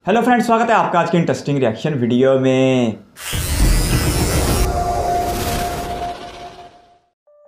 Hello friends, स्वागत है आपका आज के इंटरेस्टिंग रिएक्शन वीडियो में।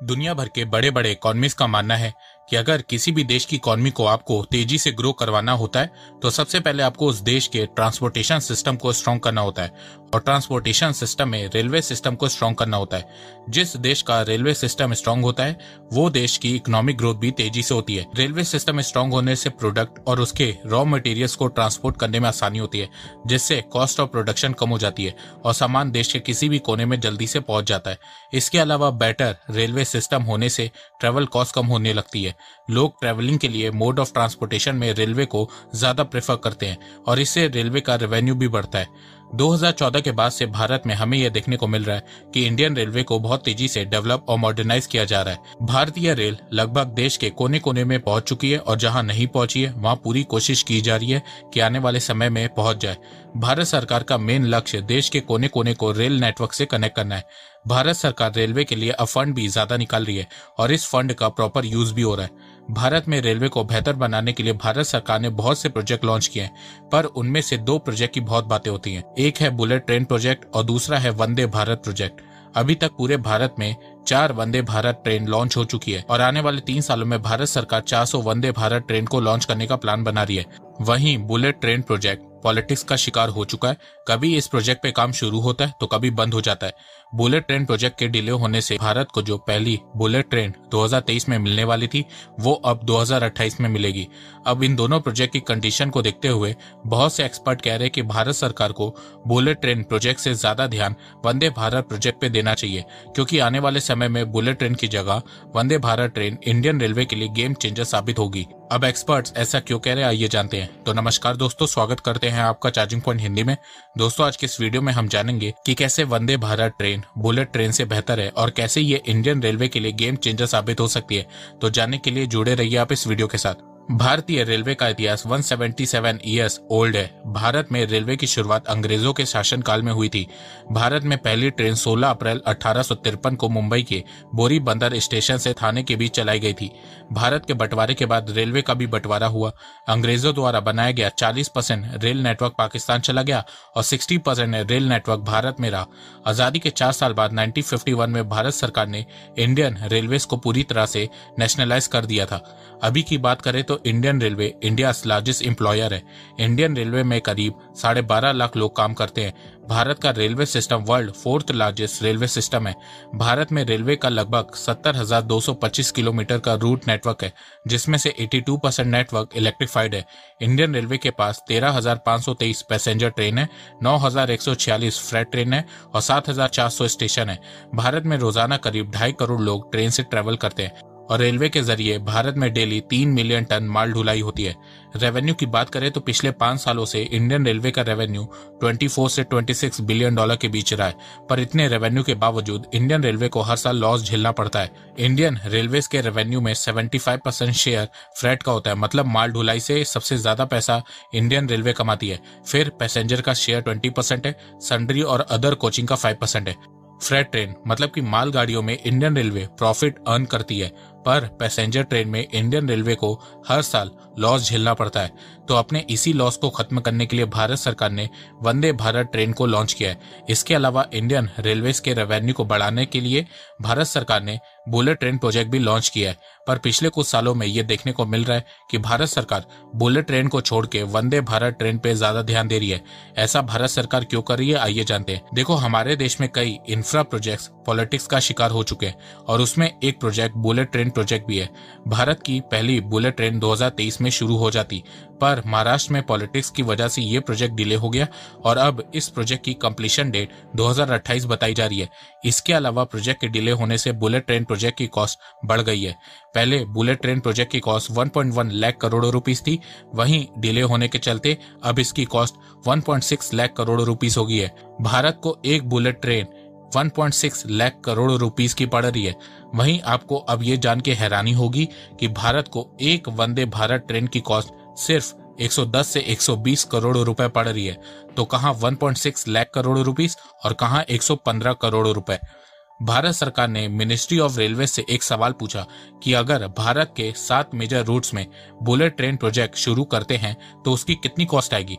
दुनिया भर के बड़े बड़े इकोनॉमिस्ट का मानना है कि अगर किसी भी देश की इकोनॉमी को आपको तेजी से ग्रो करवाना होता है तो सबसे पहले आपको उस देश के ट्रांसपोर्टेशन सिस्टम को स्ट्रॉन्ग करना होता है और ट्रांसपोर्टेशन सिस्टम में रेलवे सिस्टम को स्ट्रॉन्ग करना होता है। जिस देश का रेलवे सिस्टम स्ट्रॉन्ग होता है वो देश की इकोनॉमिक ग्रोथ भी तेजी से होती है। रेलवे सिस्टम स्ट्रॉन्ग होने से प्रोडक्ट और उसके रॉ मटेरियल्स को ट्रांसपोर्ट करने में आसानी होती है, जिससे कॉस्ट ऑफ प्रोडक्शन कम हो जाती है और सामान देश के किसी भी कोने में जल्दी से पहुंच जाता है। इसके अलावा बेटर रेलवे सिस्टम होने से ट्रेवल कॉस्ट कम होने लगती है। लोग ट्रैवलिंग के लिए मोड ऑफ ट्रांसपोर्टेशन में रेलवे को ज्यादा प्रेफर करते हैं और इससे रेलवे का रेवेन्यू भी बढ़ता है। 2014 के बाद से भारत में हमें यह देखने को मिल रहा है कि इंडियन रेलवे को बहुत तेजी से डेवलप और मॉडर्नाइज किया जा रहा है। भारतीय रेल लगभग देश के कोने कोने में पहुंच चुकी है और जहां नहीं पहुंची है वहां पूरी कोशिश की जा रही है कि आने वाले समय में पहुंच जाए। भारत सरकार का मेन लक्ष्य देश के कोने कोने को रेल नेटवर्क से कनेक्ट करना है। भारत सरकार रेलवे के लिए अब फंड भी ज्यादा निकाल रही है और इस फंड का प्रॉपर यूज भी हो रहा है। भारत में रेलवे को बेहतर बनाने के लिए भारत सरकार ने बहुत से प्रोजेक्ट लॉन्च किए हैं, पर उनमें से दो प्रोजेक्ट की बहुत बातें होती हैं। एक है बुलेट ट्रेन प्रोजेक्ट और दूसरा है वंदे भारत प्रोजेक्ट। अभी तक पूरे भारत में 4 वंदे भारत ट्रेन लॉन्च हो चुकी है और आने वाले 3 सालों में भारत सरकार 400 वंदे भारत ट्रेन को लॉन्च करने का प्लान बना रही है। वहीं बुलेट ट्रेन प्रोजेक्ट पॉलिटिक्स का शिकार हो चुका है। कभी इस प्रोजेक्ट पे काम शुरू होता है तो कभी बंद हो जाता है। बुलेट ट्रेन प्रोजेक्ट के डिले होने से भारत को जो पहली बुलेट ट्रेन 2023 में मिलने वाली थी वो अब 2028 में मिलेगी। अब इन दोनों प्रोजेक्ट की कंडीशन को देखते हुए बहुत से एक्सपर्ट कह रहे हैं कि भारत सरकार को बुलेट ट्रेन प्रोजेक्ट से ज्यादा ध्यान वंदे भारत प्रोजेक्ट पे देना चाहिए, क्योंकि आने वाले समय में बुलेट ट्रेन की जगह वंदे भारत ट्रेन इंडियन रेलवे के लिए गेम चेंजर साबित होगी। अब एक्सपर्ट्स ऐसा क्यों कह रहे हैं आइए जानते हैं। तो नमस्कार दोस्तों, स्वागत करते हैं आपका चार्जिंग पॉइंट हिंदी में। दोस्तों आज के इस वीडियो में हम जानेंगे कि कैसे वंदे भारत ट्रेन बुलेट ट्रेन से बेहतर है और कैसे ये इंडियन रेलवे के लिए गेम चेंजर साबित हो सकती है। तो जानने के लिए जुड़े रहिए आप इस वीडियो के साथ। भारतीय रेलवे का इतिहास 177 ईयर्स ओल्ड है। भारत में रेलवे की शुरुआत अंग्रेजों के शासनकाल में हुई थी। भारत में पहली ट्रेन 16 अप्रैल 1853 को मुंबई के बोरी बंदर स्टेशन से थाने के बीच चलाई गई थी। भारत के बंटवारे के बाद रेलवे का भी बंटवारा हुआ। अंग्रेजों द्वारा बनाया गया 40% रेल नेटवर्क पाकिस्तान चला गया और 60% रेल नेटवर्क भारत में रहा। आजादी के 4 साल बाद 1951 में भारत सरकार ने इंडियन रेलवेज को पूरी तरह से नेशनलाइज कर दिया था। अभी की बात करें तो Indian railway India largest employer है। इंडियन रेलवे में करीब 12.5 लाख लोग काम करते हैं। भारत का railway system world 4th largest railway system है। भारत में रेलवे का लगभग 70,225 किलोमीटर का रूट नेटवर्क है, जिसमें से 82% नेटवर्क इलेक्ट्रिफाइड है। इंडियन रेलवे के पास 13,523 पैसेंजर ट्रेन है, 9,146 फ्रेट ट्रेन है और 7,400 स्टेशन है। भारत में रोजाना करीब 2.5 करोड़ लोग ट्रेन से ट्रेवल करते हैं और रेलवे के जरिए भारत में डेली 3 मिलियन टन माल ढुलाई होती है। रेवेन्यू की बात करें तो पिछले 5 सालों से इंडियन रेलवे का रेवेन्यू 24 से 26 बिलियन डॉलर के बीच रहा है, पर इतने रेवेन्यू के बावजूद इंडियन रेलवे को हर साल लॉस झेलना पड़ता है। इंडियन रेलवेज के रेवेन्यू में 75% शेयर फ्रेट का होता है, मतलब माल ढुलाई से सबसे ज्यादा पैसा इंडियन रेलवे कमाती है। फिर पैसेंजर का शेयर 20% है, सन्ड्री और अदर कोचिंग का 5% है। फ्रेट ट्रेन मतलब कि माल गाड़ियों में इंडियन रेलवे प्रॉफिट अर्न करती है, पर पैसेंजर ट्रेन में इंडियन रेलवे को हर साल लॉस झेलना पड़ता है। तो अपने इसी लॉस को खत्म करने के लिए भारत सरकार ने वंदे भारत ट्रेन को लॉन्च किया है। इसके अलावा इंडियन रेलवेज के रेवेन्यू को बढ़ाने के लिए भारत सरकार ने बुलेट ट्रेन प्रोजेक्ट भी लॉन्च किया है। पर पिछले कुछ सालों में ये देखने को मिल रहा है कि भारत सरकार बुलेट ट्रेन को छोड़ के वंदे भारत ट्रेन पे ज्यादा ध्यान दे रही है। ऐसा भारत सरकार क्यों कर रही है आइए जानते हैं। देखो, हमारे देश में कई इंफ्रा प्रोजेक्ट्स पॉलिटिक्स का शिकार हो चुके हैं और उसमें एक प्रोजेक्ट बुलेट ट्रेन प्रोजेक्ट भी है। भारत की पहली बुलेट ट्रेन 2023 में शुरू हो जाती, पर महाराष्ट्र में पॉलिटिक्स की वजह से ये प्रोजेक्ट डिले हो गया और अब इस प्रोजेक्ट की कंप्लीशन डेट 2028 बताई जा रही है। इसके अलावा प्रोजेक्ट के डिले होने से बुलेट ट्रेन प्रोजेक्ट की कॉस्ट बढ़ गई है। पहले बुलेट ट्रेन प्रोजेक्ट की कॉस्ट 1.1 लाख करोड़ रुपीस थी, वहीं डिले होने के चलते अब इसकी कॉस्ट 1.6 लाख करोड़ रुपीस हो गई है। भारत को एक bullet train 1.6 lakh crore rupees की पड़ रही है। वहीं आपको अब ये जान के हैरानी होगी कि भारत को एक वंदे भारत ट्रेन की कॉस्ट सिर्फ 110 से 120 करोड़ रुपए पड़ रही है। तो कहां 1.6 लाख करोड़ रुपीस और कहां 115 करोड़ रुपए। भारत सरकार ने मिनिस्ट्री ऑफ रेलवे से एक सवाल पूछा कि अगर भारत के 7 मेजर रूट्स में बुलेट ट्रेन प्रोजेक्ट शुरू करते हैं तो उसकी कितनी कॉस्ट आएगी।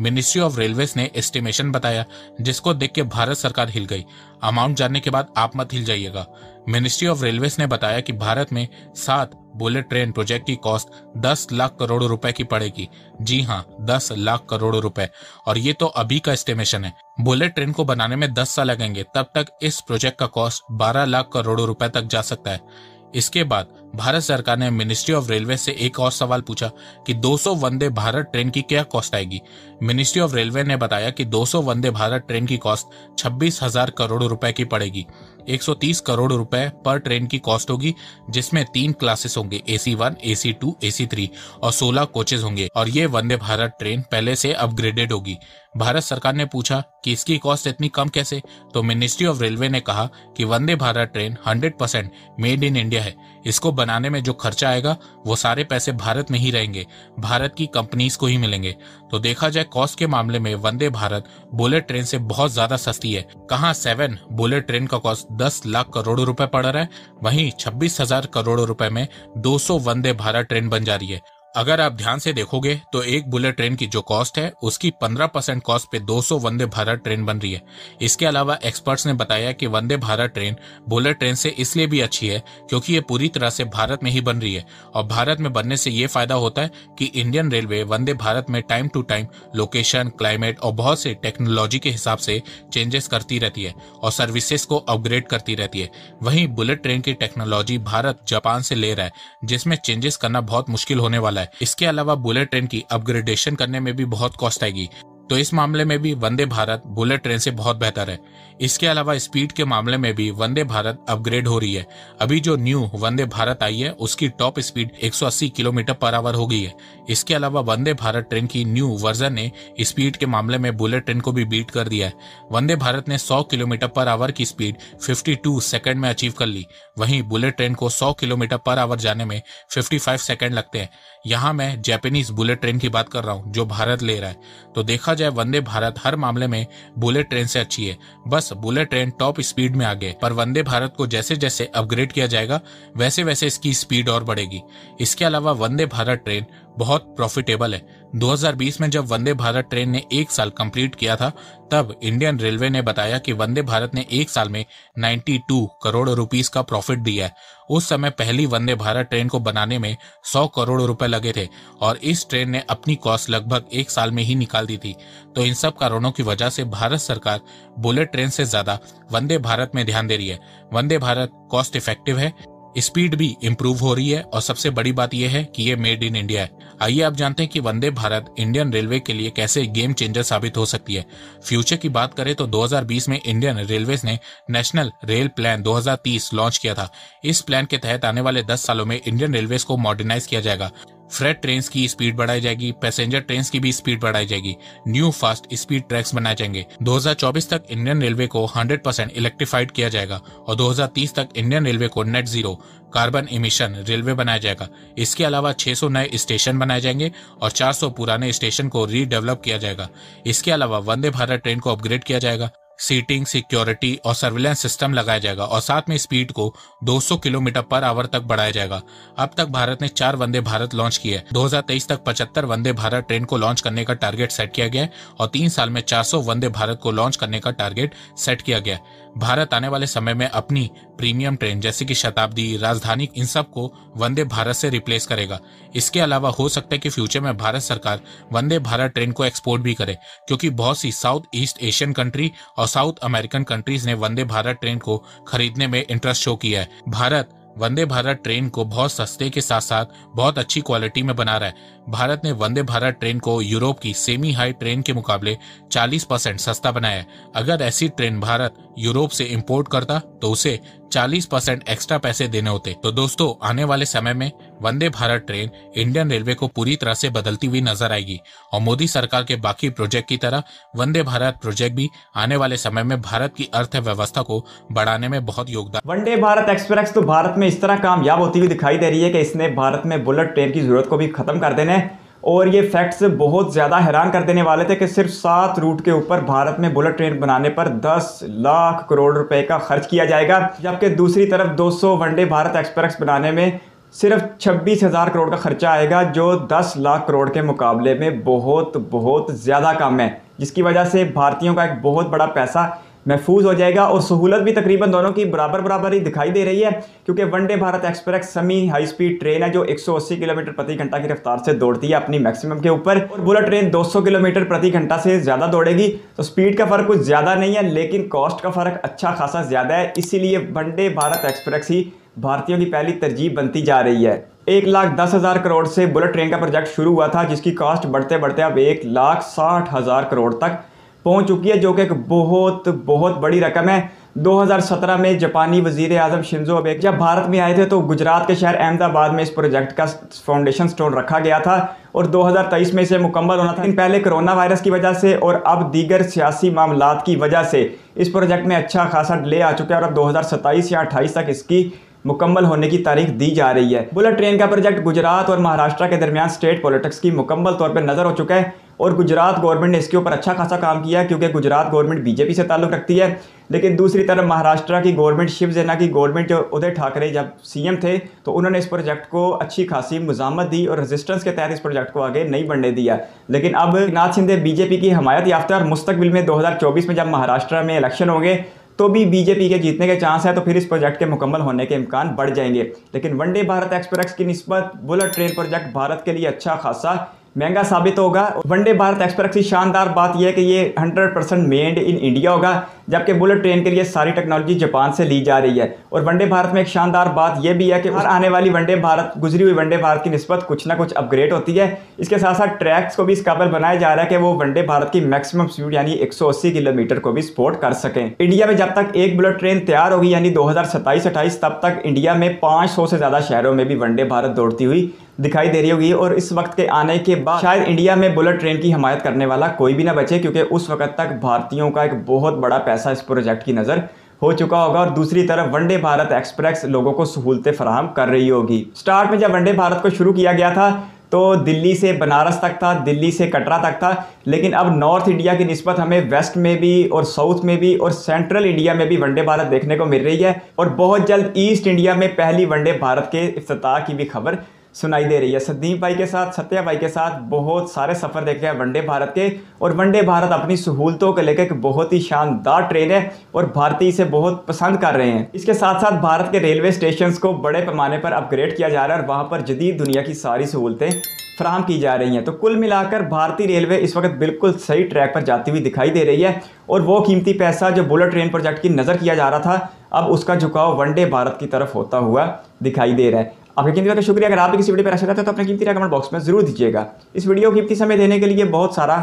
मिनिस्ट्री ऑफ रेलवेज ने एस्टिमेशन बताया, जिसको देख के भारत सरकार हिल गई। अमाउंट जानने के बाद आप मत हिल जाइएगा। मिनिस्ट्री ऑफ रेलवेज ने बताया कि भारत में 7 बुलेट ट्रेन प्रोजेक्ट की कॉस्ट 10 लाख करोड़ रुपए की पड़ेगी। जी हाँ, 10 लाख करोड़ रुपए। और ये तो अभी का एस्टिमेशन है। बुलेट ट्रेन को बनाने में 10 साल लगेंगे, तब तक इस प्रोजेक्ट का कॉस्ट 12 लाख करोड़ रुपए तक जा सकता है। इसके बाद भारत सरकार ने मिनिस्ट्री ऑफ रेलवे से एक और सवाल पूछा कि 200 वंदे भारत ट्रेन की क्या कॉस्ट आएगी। मिनिस्ट्री ऑफ रेलवे ने बताया कि 200 वंदे भारत ट्रेन की कॉस्ट 26,000 करोड़ रुपए की पड़ेगी। 130 करोड़ रुपए पर ट्रेन की कॉस्ट होगी, जिसमें 3 क्लासेस होंगे, AC1, AC2, AC3 और 16 कोचेज होंगे। और ये वंदे भारत ट्रेन पहले से अपग्रेडेड होगी। भारत सरकार ने पूछा कि इसकी कॉस्ट इतनी कम कैसे, तो मिनिस्ट्री ऑफ रेलवे ने कहा कि Vande Bharat train 100% made in India है। इसको बनाने में जो खर्चा आएगा वो सारे पैसे भारत में ही रहेंगे, भारत की कंपनीज को ही मिलेंगे। तो देखा जाए कॉस्ट के मामले में वंदे भारत बुलेट ट्रेन से बहुत ज्यादा सस्ती है। कहाँ 7 बुलेट ट्रेन का कॉस्ट 10 लाख करोड़ रुपए पड़ रहा है, वहीं 26,000 करोड़ रुपए में 200 वंदे भारत ट्रेन बन जा रही है। अगर आप ध्यान से देखोगे तो एक बुलेट ट्रेन की जो कॉस्ट है उसकी 15% कॉस्ट पे 200 वंदे भारत ट्रेन बन रही है। इसके अलावा एक्सपर्ट्स ने बताया कि Vande Bharat train bullet train से इसलिए भी अच्छी है क्योंकि ये पूरी तरह से भारत में ही बन रही है। और भारत में बनने से ये फायदा होता है कि इंडियन रेलवे वंदे भारत में time to time location, climate और बहुत से टेक्नोलॉजी के हिसाब से चेंजेस करती रहती है और सर्विसेज को अपग्रेड करती रहती है। वहीं बुलेट ट्रेन की टेक्नोलॉजी भारत जापान से ले रहा है, जिसमें चेंजेस करना बहुत मुश्किल होने वाला है। इसके अलावा बुलेट ट्रेन की अपग्रेडेशन करने में भी बहुत कॉस्ट आएगी, तो इस मामले में भी वंदे भारत बुलेट ट्रेन से बहुत बेहतर है। इसके अलावा स्पीड के मामले में भी वंदे भारत अपग्रेड हो रही है। अभी जो न्यू वंदे भारत आई है उसकी top speed 180 kilometre per hour हो गई है। इसके अलावा वंदे भारत ट्रेन की न्यू वर्जन ने स्पीड के मामले में बुलेट ट्रेन को भी बीट कर दिया है। वंदे भारत ने 100 किलोमीटर पर आवर की स्पीड 52 सेकंड में अचीव कर ली। वहीं बुलेट ट्रेन को 100 किलोमीटर पर आवर जाने में 55 सेकंड लगते हैं। यहाँ मैं जापानीज बुलेट ट्रेन की बात कर रहा हूँ जो भारत ले रहा है। तो देखा जाए वंदे भारत हर मामले में बुलेट ट्रेन से अच्छी है। बस बुलेट ट्रेन टॉप स्पीड में आ गए, पर वंदे भारत को जैसे जैसे अपग्रेड किया जाएगा वैसे वैसे इसकी स्पीड और बढ़ेगी। इसके अलावा वंदे भारत ट्रेन बहुत प्रॉफिटेबल है। 2020 में जब वंदे भारत ट्रेन ने 1 साल कंप्लीट किया था, तब इंडियन रेलवे ने बताया कि वंदे भारत ने 1 साल में 92 करोड़ रुपीस का प्रॉफिट दिया है। उस समय पहली वंदे भारत ट्रेन को बनाने में 100 करोड़ रुपए लगे थे और इस ट्रेन ने अपनी कॉस्ट लगभग 1 साल में ही निकाल दी थी। तो इन सब कारणों की वजह से भारत सरकार बुलेट ट्रेन से ज्यादा वंदे भारत में ध्यान दे रही है। वंदे भारत कॉस्ट इफेक्टिव है, स्पीड भी इंप्रूव हो रही है और सबसे बड़ी बात यह है कि ये मेड इन इंडिया है। आइए आप जानते हैं कि वंदे भारत इंडियन रेलवे के लिए कैसे गेम चेंजर साबित हो सकती है। फ्यूचर की बात करें तो 2020 में इंडियन रेलवेज ने नेशनल रेल प्लान 2030 लॉन्च किया था। इस प्लान के तहत आने वाले 10 सालों में इंडियन रेलवेज को मॉडर्नाइज किया जाएगा। फ्रेट ट्रेन की स्पीड बढ़ाई जाएगी, पैसेंजर ट्रेन की भी स्पीड बढ़ाई जाएगी, न्यू फास्ट स्पीड ट्रैक्स बनाए जाएंगे। 2024 तक इंडियन रेलवे को 100% इलेक्ट्रिफाइड किया जाएगा और 2030 तक इंडियन रेलवे को net zero carbon emission railway बनाया जाएगा। इसके अलावा 600 नए स्टेशन बनाए जाएंगे और 400 पुराने स्टेशन को रीडेवलप किया जाएगा। इसके अलावा वंदे भारत ट्रेन को अपग्रेड किया जाएगा, सीटिंग, सिक्योरिटी और सर्विलेंस सिस्टम लगाया जाएगा और साथ में स्पीड को 200 किलोमीटर पर आवर तक बढ़ाया जाएगा। अब तक भारत ने 4 वंदे भारत लॉन्च किए। 2023 तक 75 वंदे भारत ट्रेन को लॉन्च करने का टारगेट सेट किया गया है और 3 साल में 400 वंदे भारत को लॉन्च करने का टारगेट सेट किया गया है। भारत आने वाले समय में अपनी प्रीमियम ट्रेन जैसे कि शताब्दी, राजधानी, इन सब को वंदे भारत से रिप्लेस करेगा। इसके अलावा हो सकता है कि फ्यूचर में भारत सरकार वंदे भारत ट्रेन को एक्सपोर्ट भी करे, क्योंकि बहुत सी साउथ ईस्ट एशियन कंट्री और साउथ अमेरिकन कंट्रीज ने वंदे भारत ट्रेन को खरीदने में इंटरेस्ट शो किया है। भारत वंदे भारत ट्रेन को बहुत सस्ते के साथ साथ बहुत अच्छी क्वालिटी में बना रहा है। भारत ने वंदे भारत ट्रेन को यूरोप की सेमी हाई ट्रेन के मुकाबले 40% सस्ता बनाया है। अगर ऐसी ट्रेन भारत यूरोप से इंपोर्ट करता तो उसे 40% एक्स्ट्रा पैसे देने होते। तो दोस्तों, आने वाले समय में वंदे भारत ट्रेन इंडियन रेलवे को पूरी तरह से बदलती हुई नजर आएगी और मोदी सरकार के बाकी प्रोजेक्ट की तरह वंदे भारत प्रोजेक्ट भी आने वाले समय में भारत की अर्थव्यवस्था को बढ़ाने में बहुत योगदान। वंदे भारत एक्सप्रेस तो भारत में इस तरह कामयाब होती हुई दिखाई दे रही है कि इसने भारत में बुलेट ट्रेन की जरूरत को भी खत्म कर देना है। और ये फैक्ट्स बहुत ज़्यादा हैरान कर देने वाले थे कि सिर्फ 7 रूट के ऊपर भारत में बुलेट ट्रेन बनाने पर 10 लाख करोड़ रुपए का खर्च किया जाएगा, जबकि दूसरी तरफ 200 वंदे भारत एक्सप्रेस बनाने में सिर्फ 26,000 करोड़ का खर्चा आएगा, जो 10 लाख करोड़ के मुकाबले में बहुत बहुत ज़्यादा कम है, जिसकी वजह से भारतीयों का एक बहुत बड़ा पैसा महफूज हो जाएगा। और सहूलत भी तकरीबन दोनों की बराबर बराबर ही दिखाई दे रही है, क्योंकि Vande Bharat express semi high speed train है जो 180 किलोमीटर प्रति घंटा की रफ्तार से दौड़ती है अपनी मैक्सिमम के ऊपर, और बुलेट ट्रेन 200 किलोमीटर प्रति घंटा से ज़्यादा दौड़ेगी। तो स्पीड का फ़र्क कुछ ज़्यादा नहीं है, लेकिन कॉस्ट का फ़र्क अच्छा खासा ज़्यादा है। इसीलिए वंदे भारत एक्सप्रेस ही भारतीयों की पहली तरजीह बनती जा रही है। 1,10,000 करोड़ से बुलेट ट्रेन का प्रोजेक्ट शुरू हुआ था, जिसकी कॉस्ट बढ़ते बढ़ते अब 1,60,000 करोड़ तक पहुंच चुकी है, जो कि एक बहुत बहुत बड़ी रकम है। 2017 में जापानी वजीर आजम शिंजो अबे जब भारत में आए थे तो गुजरात के शहर अहमदाबाद में इस प्रोजेक्ट का फाउंडेशन स्टोन रखा गया था और 2023 में इसे मुकम्मल होना था। लेकिन पहले कोरोना वायरस की वजह से और अब दीगर सियासी मामलात की वजह से इस प्रोजेक्ट में अच्छा खासा डिले आ चुका है और अब 2027 या 28 तक इसकी मुकम्मल होने की तारीख दी जा रही है। बुलेट ट्रेन का प्रोजेक्ट गुजरात और महाराष्ट्र के दरमियान स्टेट पॉलिटिक्स की मुकम्मल तौर पर नज़र हो चुका है और गुजरात गवर्नमेंट ने इसके ऊपर अच्छा खासा काम किया है, क्योंकि गुजरात गवर्नमेंट बीजेपी से ताल्लुक़ रखती है। लेकिन दूसरी तरफ महाराष्ट्र की गवर्नमेंट, शिवसेना की गवर्नमेंट, जो उदय ठाकरे जब सीएम थे तो उन्होंने इस प्रोजेक्ट को अच्छी खासी मुज़ामत दी और रेजिस्टेंस के तहत इस प्रोजेक्ट को आगे नहीं बढ़ने दिया। लेकिन अब एकनाथ शिंदे बीजेपी की हमायत याफ्ता और मुस्तकबिल में 2024 में जब महाराष्ट्र में इलेक्शन होंगे तो भी बीजेपी के जीतने के चांस है, तो फिर इस प्रोजेक्ट के मुकम्मल होने के इम्कान बढ़ जाएंगे। लेकिन वंदे भारत एक्सप्रेस की निस्बत बुलेट ट्रेन प्रोजेक्ट भारत के लिए अच्छा खासा महंगा साबित होगा। वंदे भारत एक्सप्रेस की शानदार बात यह है कि ये 100% मेड इन इंडिया होगा, जबकि बुलेट ट्रेन के लिए सारी टेक्नोलॉजी जापान से ली जा रही है। और वंदे भारत में एक शानदार बात यह भी है कि हर आने वाली वंदे भारत गुजरी हुई वंदे भारत की निस्बत कुछ ना कुछ अपग्रेड होती है। इसके साथ साथ ट्रैक्स को भी इस काबिल बनाया जा रहा है कि वो वंदे भारत की मैक्सिमम स्पीड यानी 180 किलोमीटर को भी सपोर्ट कर सकें। इंडिया में जब तक एक बुलेट ट्रेन तैयार होगी यानी 2027-28 तब तक इंडिया में 500 से ज़्यादा शहरों में भी वंदे भारत दौड़ती हुई दिखाई दे रही होगी। और इस वक्त के आने के बाद शायद इंडिया में बुलेट ट्रेन की हमायत करने वाला कोई भी ना बचे, क्योंकि उस वक्त तक भारतीयों का एक बहुत बड़ा पैसा इस प्रोजेक्ट की नज़र हो चुका होगा। और दूसरी तरफ वंदे भारत एक्सप्रेस लोगों को सहूलतें फराहम कर रही होगी। स्टार्ट में जब वंदे भारत को शुरू किया गया था तो दिल्ली से बनारस तक था, दिल्ली से कटरा तक था, लेकिन अब नॉर्थ इंडिया की निस्बत हमें वेस्ट में भी और साउथ में भी और सेंट्रल इंडिया में भी वंदे भारत देखने को मिल रही है। और बहुत जल्द ईस्ट इंडिया में पहली वंदे भारत के इफ्तिताह की भी खबर सुनाई दे रही है। सदीम भाई के साथ, सत्या भाई के साथ बहुत सारे सफ़र देखे हैं वंदे भारत के, और वंदे भारत अपनी सहूलतों को लेकर एक बहुत ही शानदार ट्रेन है और भारतीय इसे बहुत पसंद कर रहे हैं। इसके साथ साथ भारत के रेलवे स्टेशन को बड़े पैमाने पर अपग्रेड किया जा रहा है और वहाँ पर जदीद दुनिया की सारी सहूलतें फराहम की जा रही हैं। तो कुल मिलाकर भारतीय रेलवे इस वक्त बिल्कुल सही ट्रैक पर जाती हुई दिखाई दे रही है और वो कीमती पैसा जो बुलेट ट्रेन प्रोजेक्ट की नज़र किया जा रहा था, अब उसका झुकाव वंदे भारत की तरफ होता हुआ दिखाई दे रहा है। आपके कीमती का शुक्रिया। अगर आप भी किसी वीडियो पर ऐसा चाहते हैं तो अपने कीमती कमेंट बॉक्स में जरूर दीजिएगा। इस वीडियो को कीमती समय देने के लिए बहुत सारा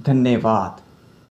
धन्यवाद।